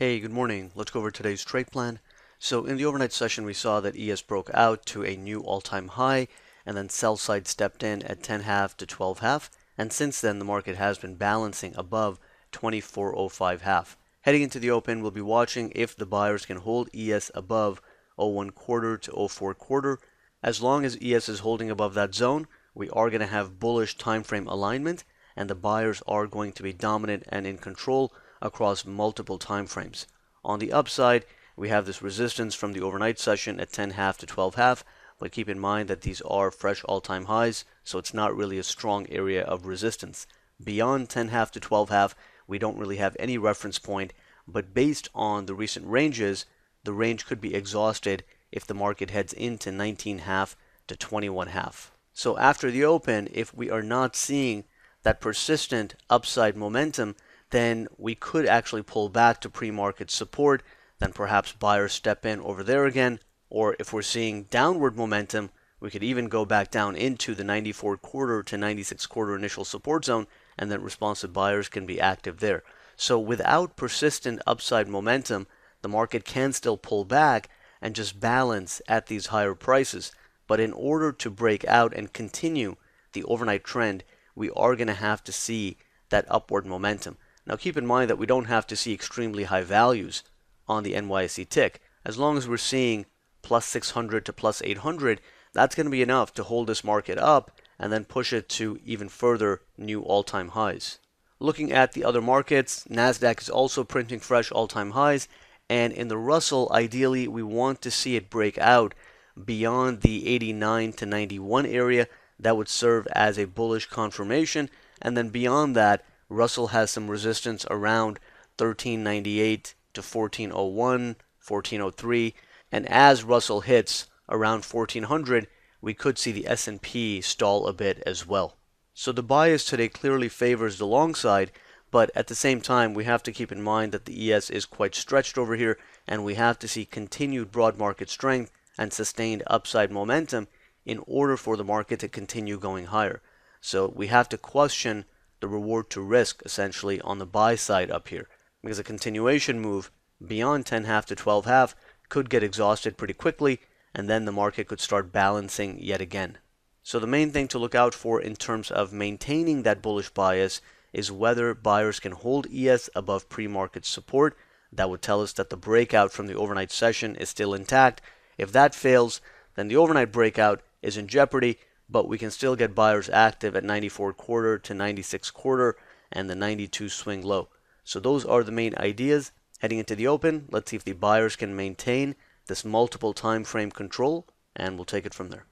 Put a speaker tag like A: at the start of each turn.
A: Hey, good morning. Let's go over today's trade plan. So in the overnight session, we saw that ES broke out to a new all-time high, and then sell side stepped in at 10.5 to 12.5, and since then the market has been balancing above 24.05.5. Heading into the open, we'll be watching if the buyers can hold ES above 0.1 quarter to 0.4 quarter. As long as ES is holding above that zone, we are going to have bullish time frame alignment, and the buyers are going to be dominant and in control across multiple time frames. On the upside, we have this resistance from the overnight session at 10.5 to 12.5, but keep in mind that these are fresh all-time highs, so it's not really a strong area of resistance. Beyond 10.5 to 12.5, we don't really have any reference point, but based on the recent ranges, the range could be exhausted if the market heads into 19.5 to 21.5. So after the open, if we are not seeing that persistent upside momentum, then we could actually pull back to pre-market support, then perhaps buyers step in over there again, or if we're seeing downward momentum, we could even go back down into the 94 quarter to 96 quarter initial support zone, and then responsive buyers can be active there. So without persistent upside momentum, the market can still pull back and just balance at these higher prices. But in order to break out and continue the overnight trend, we are going to have to see that upward momentum. Now keep in mind that we don't have to see extremely high values on the NYSE tick. As long as we're seeing plus 600 to plus 800, that's going to be enough to hold this market up and then push it to even further new all-time highs. Looking at the other markets, Nasdaq is also printing fresh all-time highs, and in the Russell, ideally we want to see it break out beyond the 89 to 91 area. That would serve as a bullish confirmation, and then beyond that, Russell has some resistance around 1398 to 1401, 1403, and as Russell hits around 1400, we could see the S&P stall a bit as well. So the bias today clearly favors the long side, but at the same time, we have to keep in mind that the ES is quite stretched over here, and we have to see continued broad market strength and sustained upside momentum in order for the market to continue going higher. So we have to question the reward to risk essentially on the buy side up here, because a continuation move beyond 10.5 to 12.5 could get exhausted pretty quickly, and then the market could start balancing yet again. So the main thing to look out for in terms of maintaining that bullish bias is whether buyers can hold ES above pre-market support. That would tell us that the breakout from the overnight session is still intact. If that fails, then the overnight breakout is in jeopardy, but we can still get buyers active at 94 quarter to 96 quarter and the 92 swing low. So those are the main ideas heading into the open. Let's see if the buyers can maintain this multiple time frame control, and we'll take it from there.